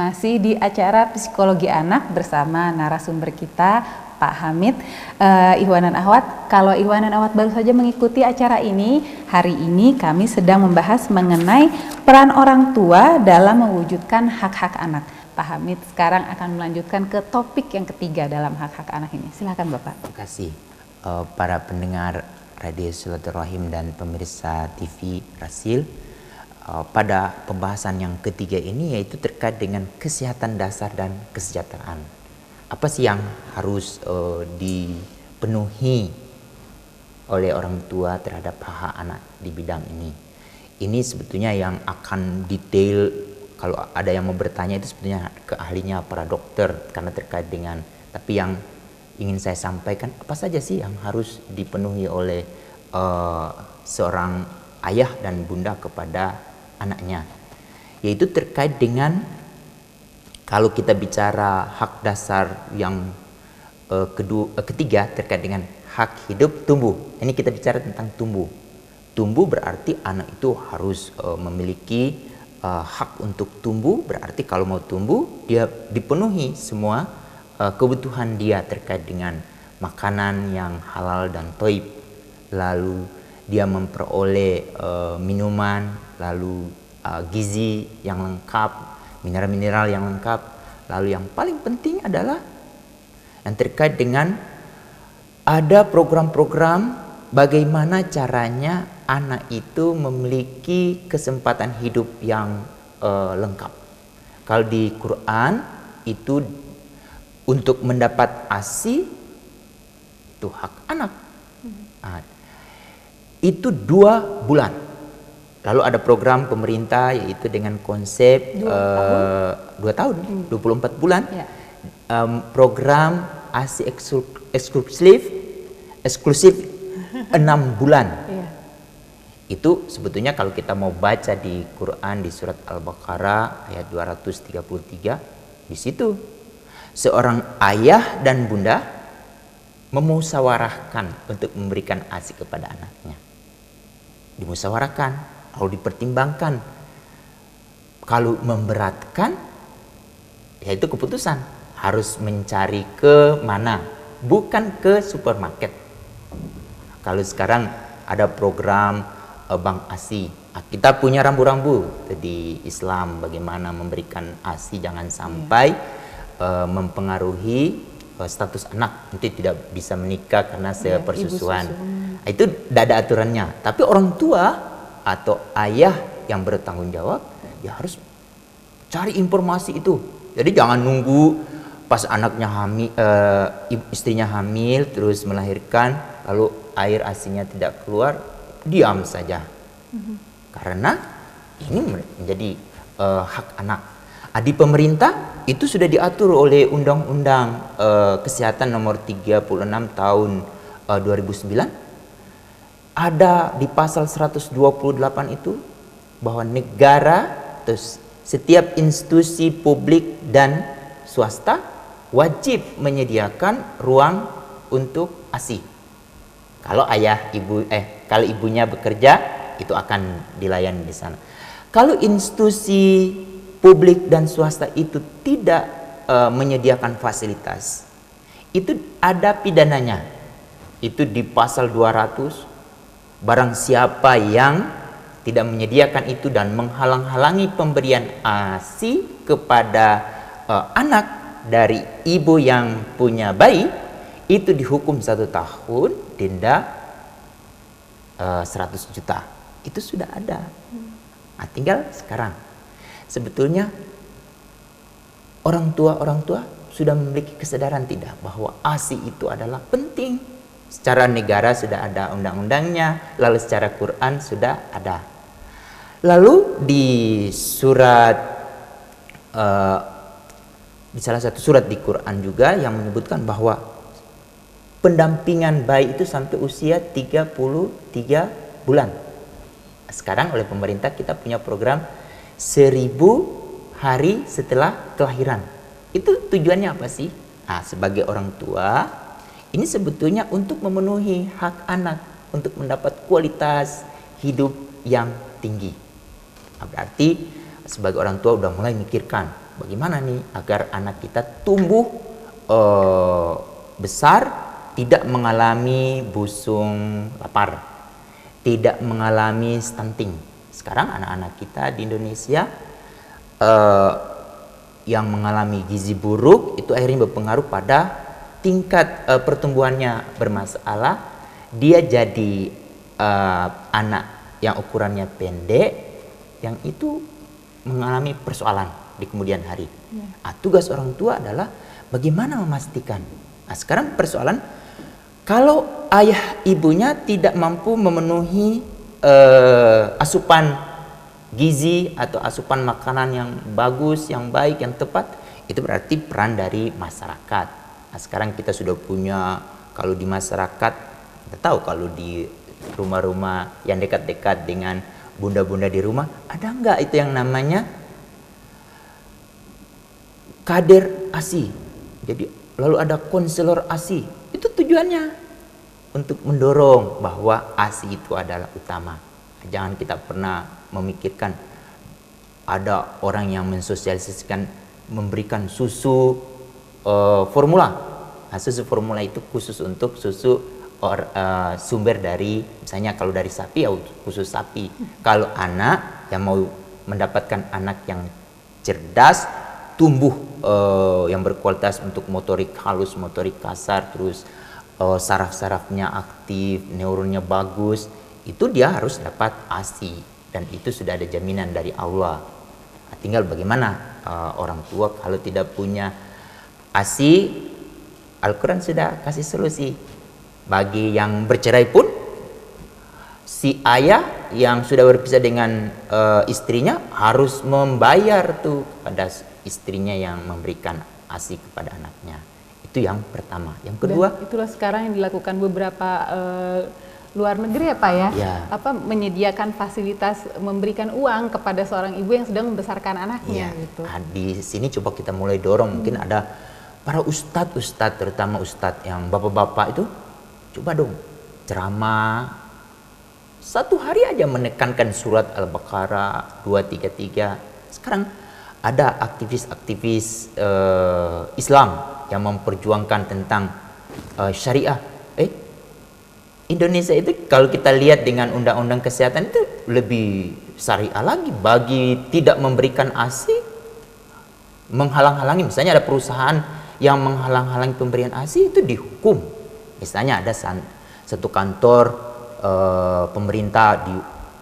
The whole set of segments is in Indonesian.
Masih di acara Psikologi Anak bersama narasumber kita, Pak Hamid, Ihwan dan Ahwat. Kalau Ihwan dan Ahwat baru saja mengikuti acara ini, hari ini kami sedang membahas mengenai peran orang tua dalam mewujudkan hak-hak anak. Pak Hamid sekarang akan melanjutkan ke topik yang ketiga dalam hak-hak anak ini. Silakan Bapak. Terima kasih para pendengar Radio Silaturahim dan pemirsa TV Rasil. Pada pembahasan yang ketiga ini yaitu terkait dengan kesehatan dasar dan kesejahteraan. Apa sih yang harus dipenuhi oleh orang tua terhadap hak anak di bidang ini? Ini sebetulnya yang akan detail, kalau ada yang mau bertanya itu sebetulnya ke ahlinya para dokter karena terkait dengan, tapi yang ingin saya sampaikan apa saja sih yang harus dipenuhi oleh seorang ayah dan bunda kepada anaknya, yaitu terkait dengan, kalau kita bicara hak dasar yang ketiga terkait dengan hak hidup tumbuh. Ini kita bicara tentang tumbuh. Tumbuh berarti anak itu harus memiliki hak untuk tumbuh, berarti kalau mau tumbuh dia dipenuhi semua kebutuhan dia terkait dengan makanan yang halal dan thayyib, lalu dia memperoleh minuman, lalu gizi yang lengkap, mineral-mineral yang lengkap, lalu yang paling penting adalah yang terkait dengan ada program-program bagaimana caranya anak itu memiliki kesempatan hidup yang lengkap. Kalau di Quran itu untuk mendapat ASI itu hak anak. Itu 2 bulan. Lalu ada program pemerintah yaitu dengan konsep 2 tahun, 24 bulan. Ya. Program ASI eksklusif 6 bulan. Ya. Itu sebetulnya kalau kita mau baca di Quran di surat Al-Baqarah ayat 233, di situ seorang ayah dan bunda memusyawarahkan untuk memberikan ASI kepada anaknya. Dimusyawarahkan, lalu dipertimbangkan. Kalau memberatkan, yaitu keputusan harus mencari ke mana, bukan ke supermarket. Kalau sekarang ada program Bank ASI, kita punya rambu-rambu di Islam bagaimana memberikan ASI, jangan sampai mempengaruhi status anak, nanti tidak bisa menikah karena sepersusuan. Itu tidak ada aturannya. Tapi orang tua atau ayah yang bertanggung jawab, ya harus cari informasi itu. Jadi jangan nunggu pas anaknya hamil, istrinya hamil terus melahirkan, lalu air ASInya tidak keluar, diam saja. Karena ini menjadi hak anak. Di pemerintah itu sudah diatur oleh Undang-Undang Kesehatan nomor 36 tahun 2009. Ada di pasal 128 itu bahwa negara, terus setiap institusi publik dan swasta wajib menyediakan ruang untuk ASI. Kalau kalau ibunya bekerja itu akan dilayani di sana. Kalau institusi publik dan swasta itu tidak menyediakan fasilitas, itu ada pidananya. Itu di pasal 200. Barang siapa yang tidak menyediakan itu dan menghalang-halangi pemberian ASI kepada anak dari ibu yang punya bayi, itu dihukum 1 tahun, denda 100 juta. Itu sudah ada. Nah, tinggal sekarang sebetulnya orang tua sudah memiliki kesadaran tidak bahwa ASI itu adalah penting. Secara negara sudah ada undang-undangnya, lalu secara Quran sudah ada. Lalu di surat di salah satu surat di Quran juga yang menyebutkan bahwa pendampingan bayi itu sampai usia 33 bulan. Sekarang oleh pemerintah kita punya program 1000 hari setelah kelahiran. Itu tujuannya apa sih? Nah, sebagai orang tua, ini sebetulnya untuk memenuhi hak anak untuk mendapat kualitas hidup yang tinggi. Nah, berarti sebagai orang tua udah mulai mikirkan bagaimana nih agar anak kita tumbuh besar, tidak mengalami busung lapar, tidak mengalami stunting. Sekarang anak-anak kita di Indonesia yang mengalami gizi buruk itu akhirnya berpengaruh pada tingkat pertumbuhannya bermasalah. Dia jadi anak yang ukurannya pendek, yang itu mengalami persoalan di kemudian hari. Tugas orang tua adalah bagaimana memastikan. Nah, sekarang persoalan kalau ayah ibunya tidak mampu memenuhi asupan gizi atau asupan makanan yang bagus, yang baik, yang tepat, itu berarti peran dari masyarakat. Nah, sekarang kita sudah punya, kalau di masyarakat, kita tahu kalau di rumah-rumah yang dekat-dekat dengan bunda-bunda di rumah, ada nggak itu yang namanya kader ASI? Jadi lalu ada konselor ASI. Itu tujuannya untuk mendorong bahwa ASI itu adalah utama. Jangan kita pernah memikirkan ada orang yang mensosialisasikan memberikan susu formula. Nah, susu formula itu khusus untuk susu sumber dari, misalnya kalau dari sapi ya khusus sapi. Kalau anak yang mau mendapatkan anak yang cerdas, tumbuh yang berkualitas untuk motorik halus, motorik kasar, terus saraf-sarafnya aktif, neuronnya bagus, itu dia harus dapat ASI, dan itu sudah ada jaminan dari Allah. Nah, tinggal bagaimana orang tua kalau tidak punya ASI, Al-Quran sudah kasih solusi. Bagi yang bercerai pun, si ayah yang sudah berpisah dengan istrinya harus membayar tuh pada istrinya yang memberikan ASI kepada anaknya. Itu yang pertama. Yang kedua, dan itulah sekarang yang dilakukan beberapa luar negeri ya Pak ya, menyediakan fasilitas memberikan uang kepada seorang ibu yang sedang membesarkan anaknya gitu. Nah, di sini coba kita mulai dorong, mungkin ada para ustadz, terutama ustadz yang bapak-bapak itu, coba dong ceramah satu hari aja menekankan surat Al-Baqarah 233. Sekarang ada aktivis-aktivis Islam yang memperjuangkan tentang syariah. Indonesia itu kalau kita lihat dengan undang-undang kesehatan itu lebih syariah lagi. Bagi tidak memberikan ASI, menghalang-halangi, misalnya ada perusahaan yang menghalang-halangi pemberian ASI, itu dihukum. Misalnya ada satu kantor pemerintah, di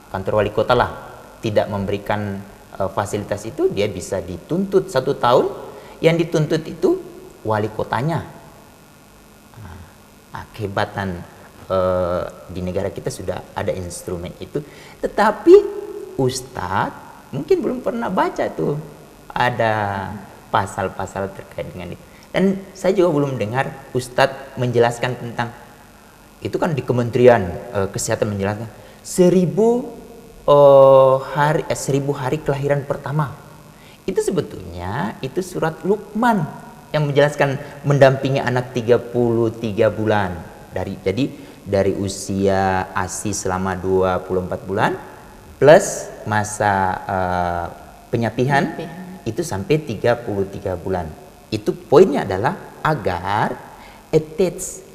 kantor wali kota lah, tidak memberikan fasilitas itu, dia bisa dituntut 1 tahun. Yang dituntut itu wali kotanya. Kehebatan di negara kita sudah ada instrumen itu, tetapi ustadz mungkin belum pernah baca tuh ada pasal-pasal terkait dengan itu. Dan saya juga belum dengar ustadz menjelaskan tentang itu. Kan di Kementerian Kesehatan menjelaskan 1000 hari kelahiran pertama. Itu sebetulnya itu surat Luqman yang menjelaskan mendampingi anak 33 bulan dari usia ASI selama 24 bulan plus masa penyapihan itu sampai 33 bulan. Itu poinnya adalah agar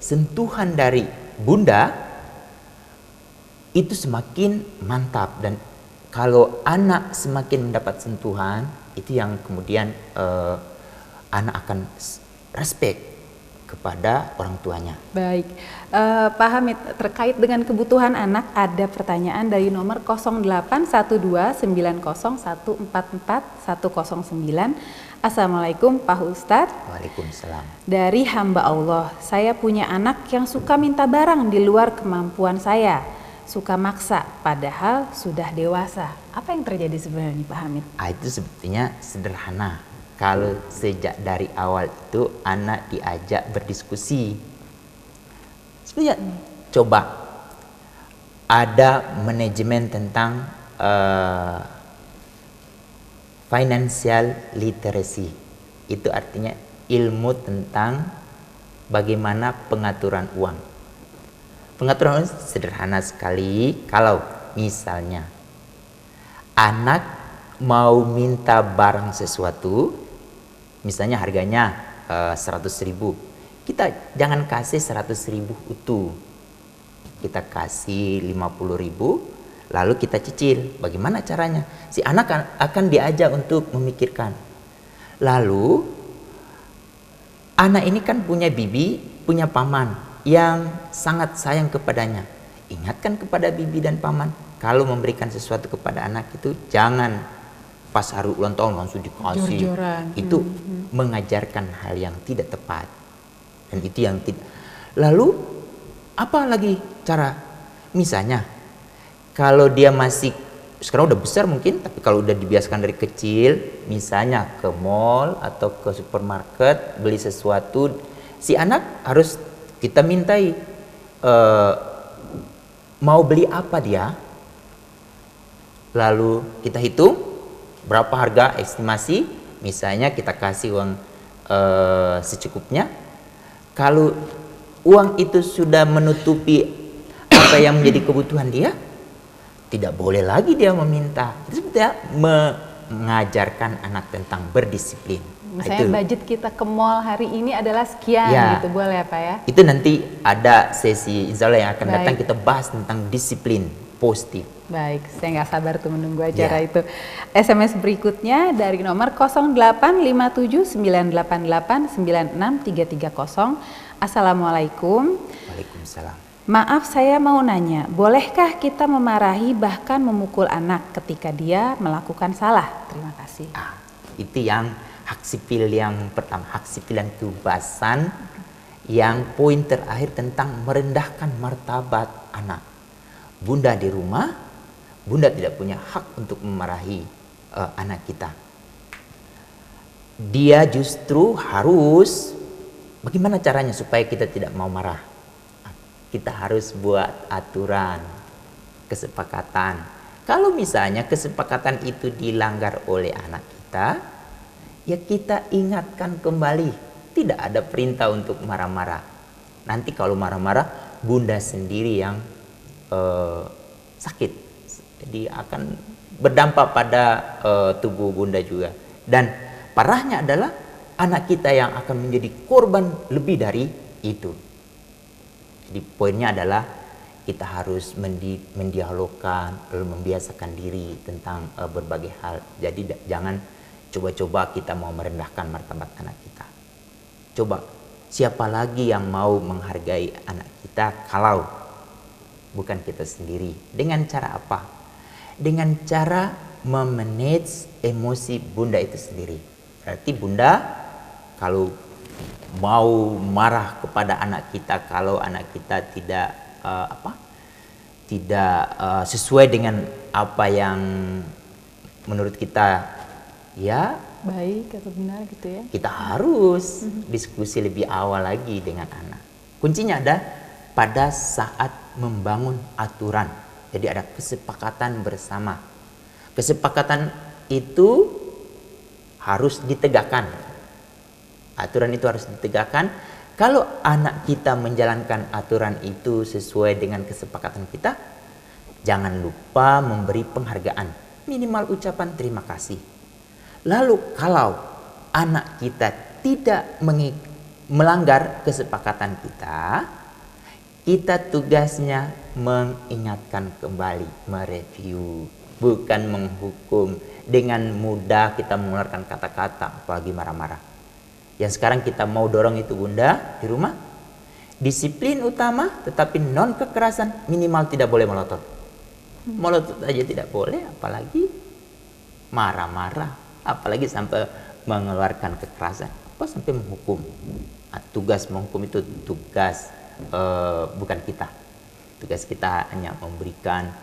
sentuhan dari bunda itu semakin mantap, dan kalau anak semakin mendapat sentuhan itu yang kemudian anak akan respect kepada orang tuanya. Baik, Pak Hamid, terkait dengan kebutuhan anak ada pertanyaan dari nomor 081290144109. Assalamualaikum Pak Ustadz. Waalaikumsalam. Dari hamba Allah, saya punya anak yang suka minta barang di luar kemampuan saya, suka maksa padahal sudah dewasa. Apa yang terjadi sebenarnya Pak Hamid? Itu sebetulnya sederhana. Kalau sejak dari awal itu anak diajak berdiskusi, sebenarnya coba ada manajemen tentang financial literacy. Itu artinya ilmu tentang bagaimana pengaturan uang. Pengaturan uang sederhana sekali. Kalau misalnya anak mau minta barang sesuatu, misalnya harganya 100.000, kita jangan kasih 100.000 utuh, kita kasih 50.000, lalu kita cicil. Bagaimana caranya? Si anak akan diajak untuk memikirkan. Lalu anak ini kan punya bibi, punya paman yang sangat sayang kepadanya. Ingatkan kepada bibi dan paman, kalau memberikan sesuatu kepada anak itu jangan pas hari ulang tahun langsung dikasih. Jor-joran. Itu mengajarkan hal yang tidak tepat. Dan itu yang tidak. Lalu apa lagi cara? Misalnya kalau dia masih sekarang udah besar mungkin, tapi kalau udah dibiasakan dari kecil, misalnya ke mall atau ke supermarket beli sesuatu, si anak harus kita mintai mau beli apa dia, lalu kita hitung berapa harga estimasi, misalnya kita kasih uang secukupnya. Kalau uang itu sudah menutupi apa yang menjadi kebutuhan dia, tidak boleh lagi dia meminta. Itu sebetulnya mengajarkan anak tentang berdisiplin. Misalnya budget kita ke mall hari ini adalah sekian, gitu boleh ya Pak ya? Itu nanti ada sesi insya Allah yang akan datang, Baik. kita bahas tentang disiplin positif. Baik, saya nggak sabar tuh menunggu acara itu. SMS berikutnya dari nomor 085798896330. Assalamualaikum. Waalaikumsalam. Maaf, saya mau nanya, bolehkah kita memarahi bahkan memukul anak ketika dia melakukan salah? Terima kasih. Itu yang hak sipil yang pertama, hak sipil dan kebebasan, yang poin terakhir tentang merendahkan martabat anak. Bunda di rumah, bunda tidak punya hak untuk memarahi anak kita. Dia justru harus, bagaimana caranya supaya kita tidak mau marah? Kita harus buat aturan, kesepakatan. Kalau misalnya kesepakatan itu dilanggar oleh anak kita, ya kita ingatkan kembali. Tidak ada perintah untuk marah-marah. Nanti kalau marah-marah, bunda sendiri yang sakit. Jadi akan berdampak pada tubuh bunda juga. Dan parahnya adalah anak kita yang akan menjadi korban lebih dari itu. Jadi poinnya adalah kita harus mendialogkan, lalu membiasakan diri tentang berbagai hal. Jadi jangan coba-coba kita mau merendahkan martabat anak kita. Coba, siapa lagi yang mau menghargai anak kita kalau bukan kita sendiri? Dengan cara apa? Dengan cara memanage emosi bunda itu sendiri. Berarti bunda kalau mau marah kepada anak kita, kalau anak kita tidak sesuai dengan apa yang menurut kita ya Baik atau benar gitu ya? kita harus diskusi lebih awal lagi dengan anak. Kuncinya ada pada saat membangun aturan. Jadi ada kesepakatan bersama. Kesepakatan itu harus ditegakkan. Aturan itu harus ditegakkan. Kalau anak kita menjalankan aturan itu sesuai dengan kesepakatan kita, jangan lupa memberi penghargaan. Minimal ucapan terima kasih. Lalu kalau anak kita tidak melanggar kesepakatan kita tugasnya mengingatkan kembali, mereview, bukan menghukum. Dengan mudah kita mengeluarkan kata-kata, apalagi marah-marah. Yang sekarang kita mau dorong itu bunda di rumah, disiplin utama, tetapi non kekerasan, minimal tidak boleh melotot. Melotot aja tidak boleh, apalagi marah-marah, apalagi sampai mengeluarkan kekerasan, apa sampai menghukum. Tugas menghukum itu tugas bukan kita. Tugas kita hanya memberikan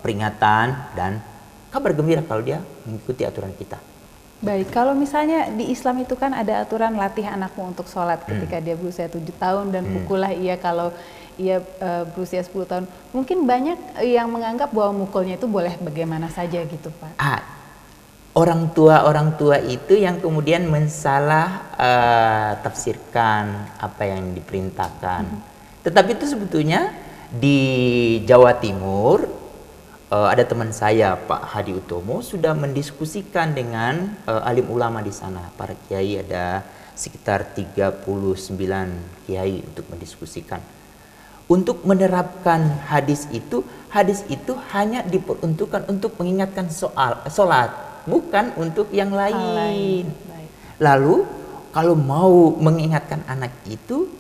peringatan dan kabar gembira kalau dia mengikuti aturan kita. Baik, kalau misalnya di Islam itu kan ada aturan latih anakmu untuk sholat ketika dia berusia 7 tahun dan pukullah ia kalau ia berusia 10 tahun. Mungkin banyak yang menganggap bahwa mukulnya itu boleh bagaimana saja gitu Pak. Orang tua itu yang kemudian mensalah tafsirkan apa yang diperintahkan. Tetapi itu sebetulnya di Jawa Timur ada teman saya Pak Hadi Utomo sudah mendiskusikan dengan alim ulama di sana. Para kiai ada sekitar 39 kiai untuk mendiskusikan. Untuk menerapkan hadis itu hanya diperuntukkan untuk mengingatkan solat, bukan untuk yang lain. Lalu kalau mau mengingatkan anak itu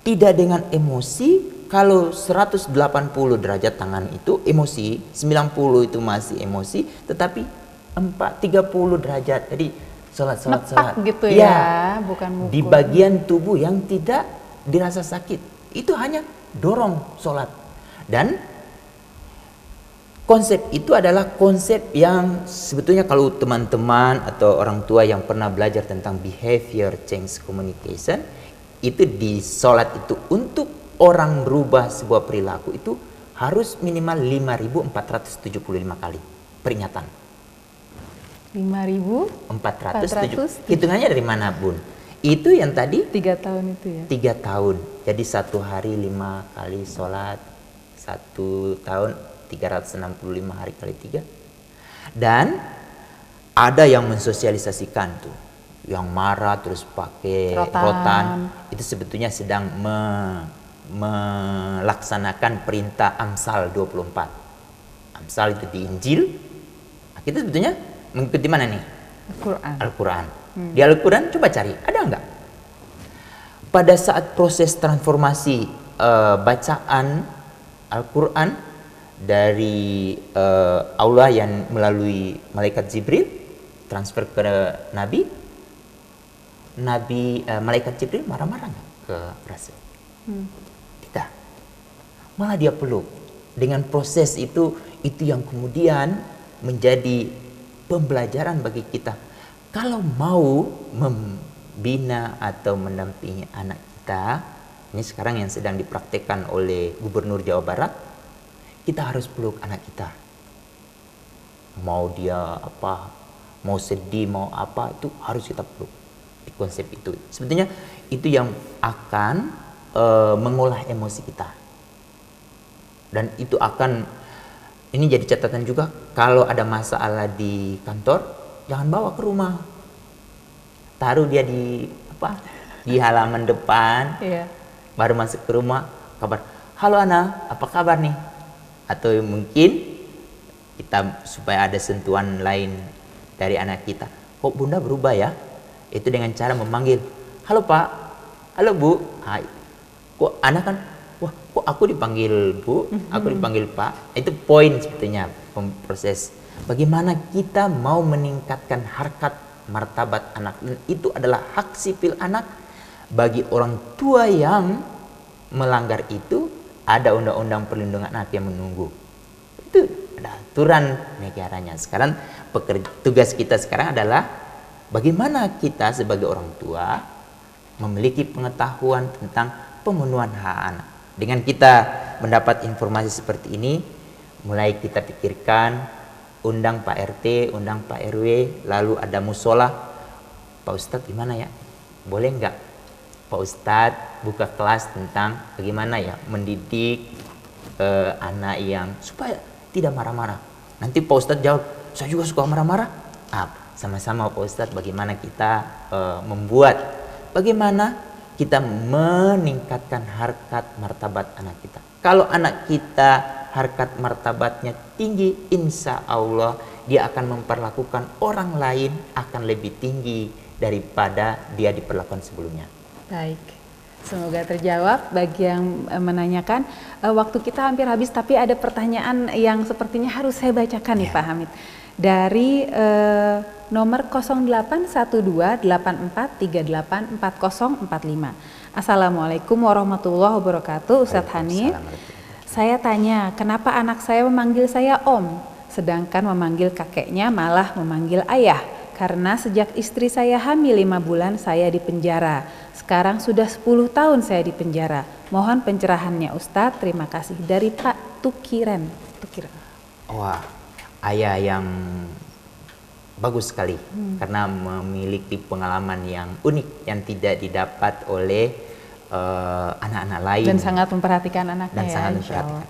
tidak dengan emosi, kalau 180 derajat tangan itu emosi, 90 itu masih emosi, tetapi 30 derajat. Jadi solat gitu ya, bukan mukul. Di bagian tubuh yang tidak dirasa sakit. Itu hanya dorong sholat. Dan konsep itu adalah konsep yang sebetulnya kalau teman-teman atau orang tua yang pernah belajar tentang behavior change communication, itu di sholat itu untuk orang berubah sebuah perilaku itu harus minimal 5.475 kali peringatan. 5.470. Hitungannya dari mana, Bun? Itu yang tadi 3 tahun itu ya. 3 tahun. Jadi 1 hari 5 kali sholat, 1 tahun 365 hari kali 3. Dan ada yang mensosialisasikan tuh, yang marah terus pakai rotan. Itu sebetulnya sedang melaksanakan perintah Amsal 24. Amsal itu di Injil. Kita sebetulnya mengikuti mana nih? Al-Quran. Di Al-Quran coba cari, ada enggak? Pada saat proses transformasi bacaan Al-Quran dari Allah yang melalui malaikat Jibril transfer ke Nabi, malaikat Jibril marah-marah enggak ke Rasul? Tidak. Malah dia peluk. Dengan proses itu yang kemudian menjadi pembelajaran bagi kita. Kalau mau membina atau mendampingi anak kita, ini sekarang yang sedang dipraktekkan oleh Gubernur Jawa Barat, kita harus peluk anak kita. Mau dia apa, mau sedih, mau apa, itu harus kita peluk. Di konsep itu. Sebetulnya itu yang akan mengolah emosi kita. Dan itu akan, ini jadi catatan juga, kalau ada masalah di kantor, jangan bawa ke rumah, taruh dia di halaman depan. Baru masuk ke rumah, kabar, halo Ana, apa kabar nih? Atau mungkin kita supaya ada sentuhan lain dari anak kita, kok Bunda berubah ya? Itu dengan cara memanggil, halo Pak, halo Bu, hai. Kok anak kan, wah kok aku dipanggil Bu, aku dipanggil Pak. Itu poin sebetulnya proses. Bagaimana kita mau meningkatkan harkat martabat anak, dan itu adalah hak sipil anak. Bagi orang tua yang melanggar itu, ada undang-undang perlindungan anak yang menunggu. Itu ada aturan negaranya. Sekarang tugas kita sekarang adalah bagaimana kita sebagai orang tua memiliki pengetahuan tentang pemenuhan hak anak. Dengan kita mendapat informasi seperti ini, mulai kita pikirkan, undang Pak RT, undang Pak RW, lalu ada musola. Pak Ustadz gimana ya? Boleh nggak Pak Ustadz buka kelas tentang bagaimana ya mendidik anak yang supaya tidak marah-marah. Nanti Pak Ustadz jawab, saya juga suka marah-marah. Sama-sama Pak Ustadz bagaimana kita bagaimana kita meningkatkan harkat martabat anak kita. Kalau anak kita harkat martabatnya tinggi, insya Allah dia akan memperlakukan orang lain akan lebih tinggi daripada dia diperlakukan sebelumnya. Baik, semoga terjawab. Bagi yang menanyakan, waktu kita hampir habis, tapi ada pertanyaan yang sepertinya harus saya bacakan nih Pak Hamid. Dari nomor 081284384045. Assalamualaikum warahmatullahi wabarakatuh, Ustadz Hanif. Saya tanya, kenapa anak saya memanggil saya Om, sedangkan memanggil kakeknya malah memanggil ayah? Karena sejak istri saya hamil 5 bulan saya dipenjara. Sekarang sudah 10 tahun saya dipenjara. Mohon pencerahannya Ustadz, terima kasih. Dari Pak Tukiran. Wah, ayah yang bagus sekali. Karena memiliki pengalaman yang unik yang tidak didapat oleh anak-anak lain dan sangat memperhatikan anaknya dan sangat memperhatikan.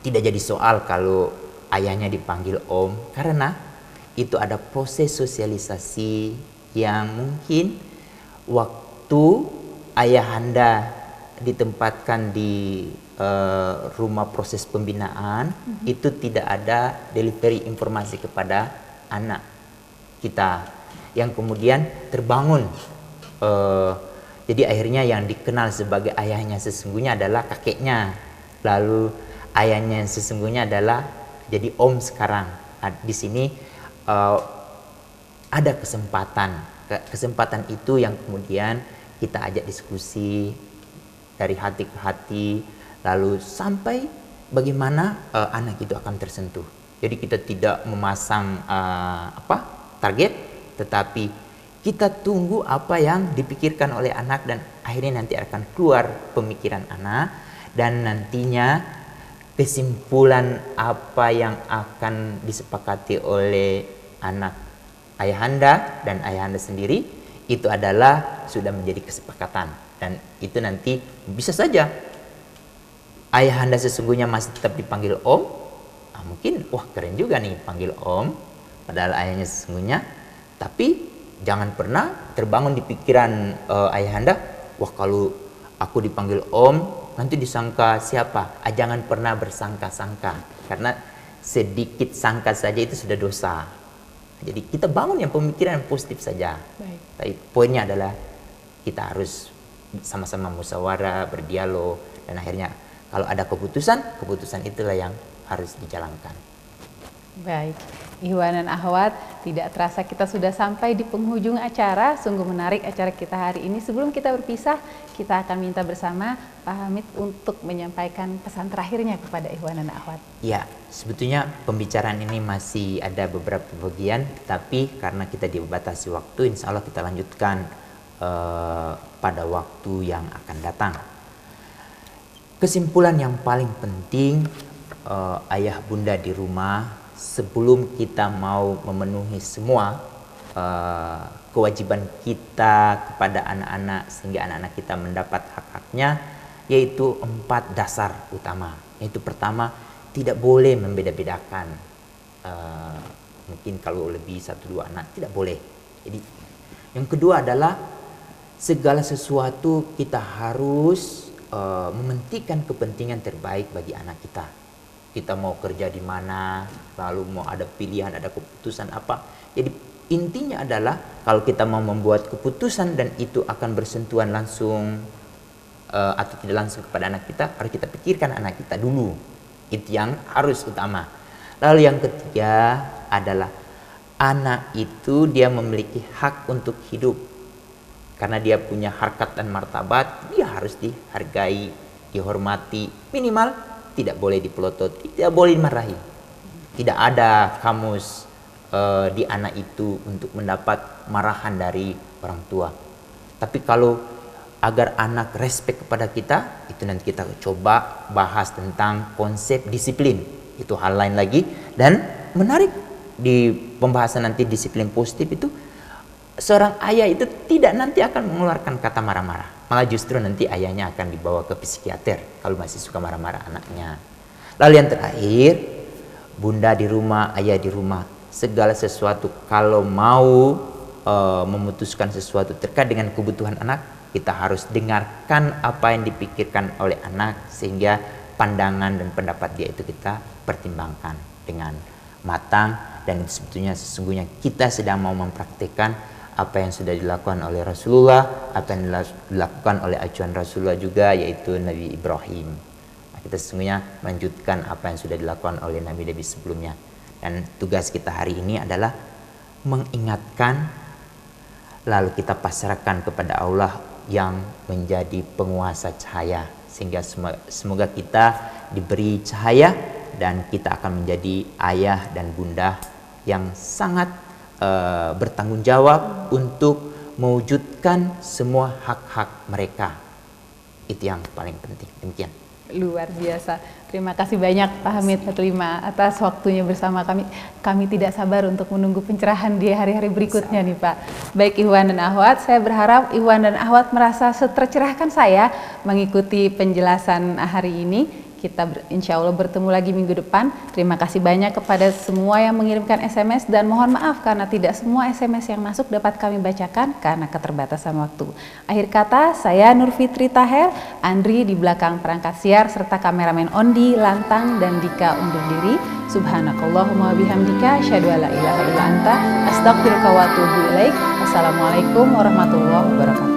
tidak jadi soal kalau ayahnya dipanggil om, karena itu ada proses sosialisasi yang mungkin waktu ayahanda ditempatkan di rumah proses pembinaan, itu tidak ada delivery informasi kepada anak kita, yang kemudian terbangun. Jadi akhirnya yang dikenal sebagai ayahnya sesungguhnya adalah kakeknya, lalu ayahnya yang sesungguhnya adalah jadi om sekarang. Di sini ada kesempatan itu yang kemudian kita ajak diskusi dari hati ke hati, lalu sampai bagaimana anak itu akan tersentuh. Jadi kita tidak memasang target, tetapi kita tunggu apa yang dipikirkan oleh anak, dan akhirnya nanti akan keluar pemikiran anak, dan nantinya kesimpulan apa yang akan disepakati oleh anak ayahanda dan ayahanda sendiri itu adalah sudah menjadi kesepakatan. Dan itu nanti bisa saja ayahanda sesungguhnya masih tetap dipanggil om, mungkin wah keren juga nih panggil om, padahal ayahnya sesungguhnya. Tapi jangan pernah terbangun di pikiran ayahanda, wah kalau aku dipanggil om nanti disangka siapa. Jangan pernah bersangka-sangka, karena sedikit sangka saja itu sudah dosa. Jadi kita bangun yang pemikiran yang positif saja. Baik. Tapi poinnya adalah kita harus sama-sama musyawarah, berdialog, dan akhirnya kalau ada keputusan itulah yang harus dijalankan. Baik, Ikhwan dan Akhwat, tidak terasa kita sudah sampai di penghujung acara. Sungguh menarik acara kita hari ini. Sebelum kita berpisah, kita akan minta bersama Pak Hamid untuk menyampaikan pesan terakhirnya kepada Ikhwan dan Akhwat. Ya, sebetulnya pembicaraan ini masih ada beberapa bagian, tapi karena kita dibatasi waktu, insya Allah kita lanjutkan pada waktu yang akan datang. Kesimpulan yang paling penting, ayah bunda di rumah, sebelum kita mau memenuhi semua kewajiban kita kepada anak-anak sehingga anak-anak kita mendapat hak-haknya, yaitu 4 dasar utama. Yaitu pertama, tidak boleh membeda-bedakan. Mungkin kalau lebih 1-2 anak tidak boleh. Jadi yang kedua adalah segala sesuatu kita harus mementingkan kepentingan terbaik bagi anak kita. Kita mau kerja di mana, lalu mau ada pilihan, ada keputusan apa. Jadi intinya adalah kalau kita mau membuat keputusan dan itu akan bersentuhan langsung atau tidak langsung kepada anak kita, harus kita pikirkan anak kita dulu. Itu yang harus utama. Lalu yang ketiga adalah anak itu dia memiliki hak untuk hidup. Karena dia punya harkat dan martabat, dia harus dihargai, dihormati, minimal tidak boleh dipelototi, tidak boleh dimarahi. Tidak ada kamus di anak itu untuk mendapat marahan dari orang tua. Tapi kalau agar anak respect kepada kita, itu nanti kita coba bahas tentang konsep disiplin. Itu hal lain lagi. Dan menarik di pembahasan nanti disiplin positif itu, seorang ayah itu tidak nanti akan mengeluarkan kata marah-marah. Malah justru nanti ayahnya akan dibawa ke psikiater kalau masih suka marah-marah anaknya. Lalu yang terakhir, bunda di rumah, ayah di rumah, segala sesuatu kalau mau memutuskan sesuatu terkait dengan kebutuhan anak, kita harus dengarkan apa yang dipikirkan oleh anak, sehingga pandangan dan pendapat dia itu kita pertimbangkan dengan matang. Dan sebetulnya sesungguhnya kita sedang mau mempraktikkan apa yang sudah dilakukan oleh Rasulullah, apa yang dilakukan oleh acuan Rasulullah juga, yaitu Nabi Ibrahim. Nah, kita sesungguhnya melanjutkan apa yang sudah dilakukan oleh Nabi-Nabi sebelumnya. Dan tugas kita hari ini adalah mengingatkan, lalu kita pasrahkan kepada Allah yang menjadi penguasa cahaya, sehingga semoga kita diberi cahaya dan kita akan menjadi ayah dan bunda yang sangat bertanggung jawab untuk mewujudkan semua hak-hak mereka. Itu yang paling penting. Demikian. Luar biasa. Terima kasih banyak Pak Hamid Fatlima atas waktunya bersama kami. Kami tidak sabar untuk menunggu pencerahan di hari-hari berikutnya nih Pak. Baik Ikhwan dan Akhwat, saya berharap Ikhwan dan Akhwat merasa tercerahkan saya mengikuti penjelasan hari ini. kita insya Allah bertemu lagi minggu depan. Terima kasih banyak kepada semua yang mengirimkan SMS dan mohon maaf karena tidak semua SMS yang masuk dapat kami bacakan karena keterbatasan waktu. Akhir kata, saya Nur Fitri Tahel, Andri di belakang perangkat siar serta kameramen Ondi, Lantang dan Dika undur diri. Subhanakallahumma bihamdika asyhadu alla ilaha illa anta astaghfiruka wa atubu ilaik. Wassalamualaikum warahmatullahi wabarakatuh.